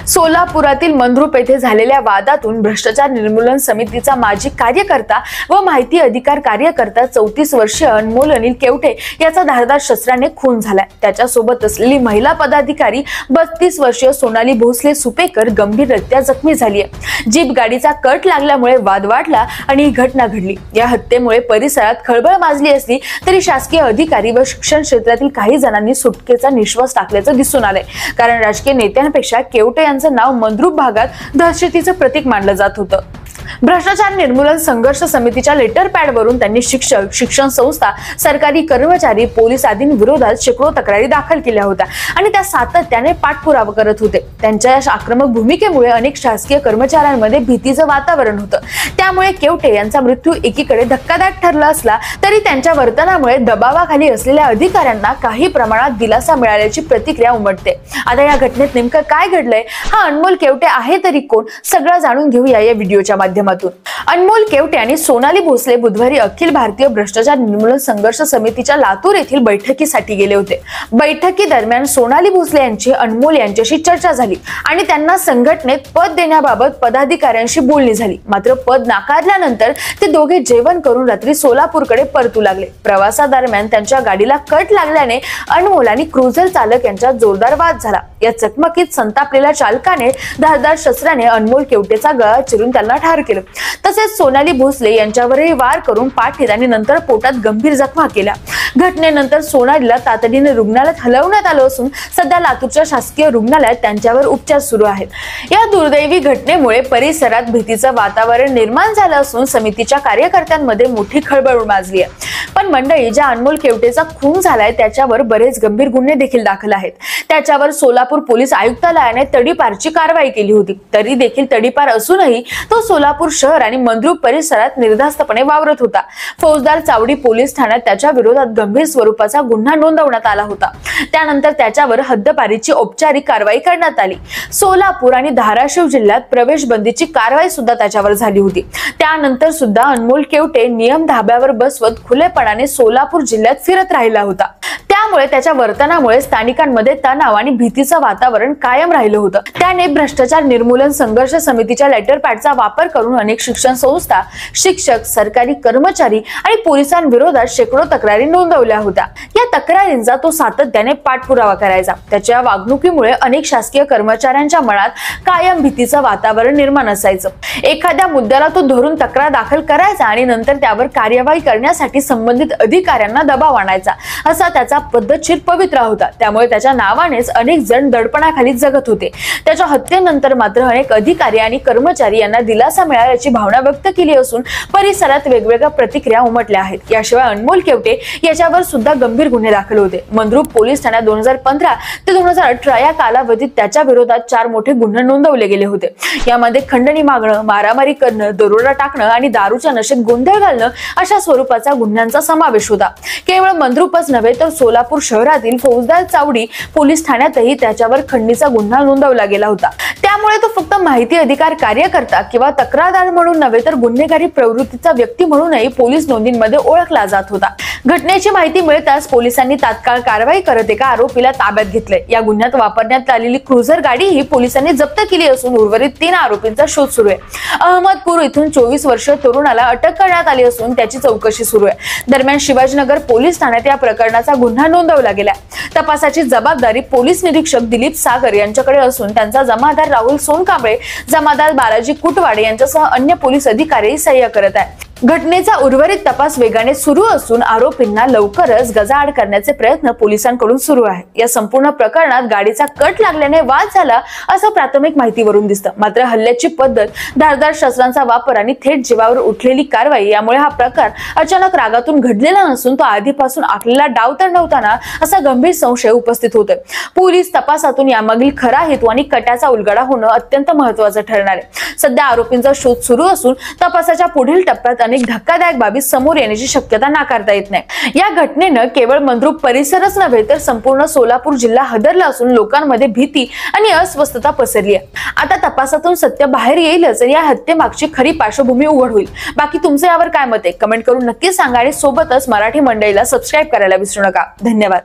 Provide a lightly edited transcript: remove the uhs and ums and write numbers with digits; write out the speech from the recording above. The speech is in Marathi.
सोलापुरातील मंद्रुप येथे झालेल्या वादातून भ्रष्टाचार निर्मूलन समितीचा माजी कार्यकर्ता व माहिती अधिकार कार्यकर्ता 34 वर्षीय अनमोल अनिल केवटे याचा धारदार शस्त्राने खून झालाय। त्याच्या सोबत असलेली महिला पदाधिकारी 32 वर्षीय सोनाली भोसले सुपेकर गंभीररित्या जखमी झाली आहे। जीप गाडीचा कट लागल्यामुळे वाद वाढला आणि ही घटना घडली। या हत्येमुळे परिसरात खळबळ माजली असली तरी शासकीय अधिकारी व शिक्षण क्षेत्रातील काही जणांनी सुटकेचा निश्वास टाकल्याचं दिसून आलंय, कारण राजकीय नेत्यांपेक्षा केवटे यांचं नाव मंद्रुप भागात दहशतीचं प्रतीक मानलं जात होतं। भ्रष्टाचार निर्मूलन संघर्ष समितीच्या लेटर पॅड वरून त्यांनी शिक्षक, शिक्षण संस्था, सरकारी कर्मचारी, पोलीस आदींविरोधात शेकडो तक्रारी दाखल केल्या होत्या आणि त्या सातत्याने पाठपुरावा करत होते। त्यांच्या या आक्रमक भूमिकेमुळे अनेक शासकीय कर्मचाऱ्यांमध्ये भीतीचं वातावरण होतं। त्यामुळे केवटे यांचा मृत्यू एकीकडे धक्कादायक ठरला असला तरी त्यांच्या वर्तनामुळे दबावाखाली असलेल्या अधिकाऱ्यांना काही प्रमाणात दिलासा मिळाल्याची प्रतिक्रिया उमटते। आता या घटनेत नेमकं काय घडलंय, हा अनमोल केवटे आहे तरी कोण, सगळं जाणून घेऊया या व्हिडिओच्या माध्यमातून। अनमोल केवटे आणि सोनाली भोसले बुधवारी अखिल भारतीय भ्रष्टाचार निर्मूलन संघर्ष समितीच्या लातूर येथील बैठकीसाठी गेले होते। बैठकी दरम्यान सोनाली भोसले यांची अनमोल यांच्याशी चर्चा झाली आणि त्यांना संघटनेत पद देण्याबाबत पदाधिकाऱ्यांशी बोलणी झाली। मात्र पद नाकारल्यानंतर ते दोघे जेवण करून रात्री सोलापूरकडे परतू लागले। प्रवासादरम्यान त्यांच्या गाडीला कट लागल्याने अनमोल आणि क्रुझर चालक यांच्यात जोरदार वाद झाला। या चकमकीत संतापलेल्या चालकाने धारदार शस्त्राने अनमोल केवटेचा गळा चिरून त्यांना ठार केलं। तसेच सोनाली भोसले यांच्यावरही वार करून पाठीत आणि नंतर पोटात गंभीर जखमा केल्या। घटनेनंतर सोनालीला तातडीने रुग्णालयात हलवण्यात आलं असून सध्या लातूरच्या शासकीय रुग्णालयात त्यांच्यावर उपचार सुरू आहेत। या दुर्दैवी घटनेमुळे परिसरात भीतीचं वातावरण निर्माण झालं असून समितीच्या कार्यकर्त्यांमध्ये मोठी खळबळ माजली आहे। पण मंडळी, ज्या अनमोल केवटेचा खून झालाय त्याच्यावर बरेच गंभीर गुन्हे देखील दाखल आहेत। त्याच्यावर सोलापूर पोलीस आयुक्तालयाने तडीपारची कारवाई केली होती। तरी देखील तडीपार असूनही तो सोलापूर शहर आणि मंद्रुप परिसरात निर्धास्तपणे वावरत होता। फौजदार चावडी पोलीस ठाण्यात त्याच्या विरोधात गंभीर स्वरूपाचा गुन्हा नोंदवण्यात आला होता। त्यानंतर त्याच्यावर हद्दपारीची औपचारिक कारवाई करण्यात आली। सोलापूर आणि धाराशिव जिल्ह्यात प्रवेश बंदीची कारवाई सुद्धा त्याच्यावर झाली होती। त्यानंतर सुद्धा अनमोल केवटे नियम धाब्यावर बसवत खुलेपणाने सोलापूर जिल्ह्यात फिरत राहिला होता। त्यामुळे त्याच्या वर्तनामुळे स्थानिकांमध्ये तणाव आणि भीतीचं वातावरण कायम राहिलं होतं। त्याने भ्रष्टाचार निर्मूलन संघर्ष समितीच्या लेटर पॅडचा वापर करून अनेक शिक्षण संस्था, शिक्षक, सरकारी कर्मचारी आणि पोलिसांविरोधात शेकडो तक्रारी नोंदवल्या होत्या। या तक्रारींचा तो सातत्याने पाठपुरावा करायचा। त्याच्या वागणुकीमुळे अनेक शासकीय कर्मचाऱ्यांच्या मनात कायम भीतीचं वातावरण निर्माण असायचं। एखाद्या मुद्द्याला तो धरून तक्रार दाखल करायचा आणि नंतर त्यावर कार्यवाही करण्यासाठी संबंधित अधिकाऱ्यांना दबाव आणायचा, असा त्याचा पद्धतशीर पवित्रा होता। त्यामुळे त्याच्या नावानेच अनेक जण दडपणाखाली जगत होते। त्याच्या हत्येनंतर मात्र अनेक अधिकारी आणि कर्मचारी यांना दिलासा मिळाल्याची भावना व्यक्त केली असून परिसरात वेगवेगळ्या प्रतिक्रिया उमटल्या आहेत। याशिवाय अनमोल केवटे याच्यावर सुद्धा गंभीर गुन्हे दाखल होते। मंद्रुप पोलीस ठाण्यात 2015 ते 2018 या कालावधीत त्याच्या विरोधात 4 मोठे गुन्हे नोंदवले गेले होते। यामध्ये खंडणी मागणं, मारामारी करणं, दरोडा टाकणं आणि दारूच्या नशेत गोंधळ घालणं अशा स्वरूपाचा गुन्ह्यांचा समावेश होता। केवळ मंद्रुपच नव्हे तर सोलापूर शहरातील फौजदार चावडी पोलीस ठाण्यातही त्याच्यावर खंडणीचा गुन्हा नोंदवला गेला होता। त्यामुळे तो फक्त माहिती अधिकार कार्यकर्ता किंवा तक्रारदार म्हणून नव्हे तर गुन्हेगारी प्रवृत्तीचा व्यक्ती म्हणूनही पोलीस नोंदींमध्ये ओळखला जात होता। घटनेची माहिती मिळताच पोलिसांनी तात्काळ कारवाई करत एका आरोपीला ताब्यात घेतले। या गुन्ह्यात वापरण्यात आलेली क्रुझर गाडीही पोलिसांनी जप्त केली असून उर्वरित 3 आरोपींचा शोध सुरू आहे। अहमदपूर इथून 24 वर्षीय तरुणाला अटक करण्यात आली असून त्याची चौकशी सुरू आहे। दरम्यान शिवाजीनगर पोलीस ठाण्यात या प्रकरणाचा गुन्हा नोंदवला गेला। तपासाची जबाबदारी पोलीस निरीक्षक दिलीप सागर यांच्याकडे असून त्यांचा जमादार राहुल सोनकांबळे, जमादार बालाजी कुटवाडे यांच्यासह अन्य पोलीस अधिकारी सहाय्य करत आहेत। घटनेचा उर्वरित तपास वेगाने सुरू असून आरोपींना लवकरच गजाआड करण्याचे प्रयत्न पोलिसांकडून सुरू आहे। या संपूर्ण प्रकरणात गाडीचा कट लागल्याने वाद झाला असं प्राथमिक माहितीवरून दिसतं। मात्र हल्ल्याची पद्धत, धारदार शस्त्रांचा वापर आणि थेट जीवावर उठलेली कारवाई यामुळे हा प्रकार अचानक रागातून घडलेला नसून तो आधीपासून आखलेला डाव तर नव्हता ना, असा गंभीर संशय उपस्थित होतोय। पोलीस तपासातून यामागील खरा हेतू आणि कटाचा उलगडा होणं अत्यंत महत्त्वाचं ठरणार आहे। सध्या आरोपींचा शोध सुरू असून तपासाच्या पुढील टप्प्यात अनेक धक्कादायक बाबी समोर येण्याची शक्यता नाकारता येत नाही। या घटनेनं केवळ मंद्रुप परिसरच नव्हे तर संपूर्ण सोलापूर जिल्हा हादरला असून लोकांमध्ये भीती आणि अस्वस्थता पसरली आहे। आता तपासातून सत्य बाहेर येईलच आणि या हत्येमागची खरी पार्श्वभूमी उघड होईल। बाकी तुमचं यावर काय मत आहे कमेंट करून नक्की सांगा आणि सोबतच मराठी मंडळीला सबस्क्राइब करायला विसरू नका। धन्यवाद।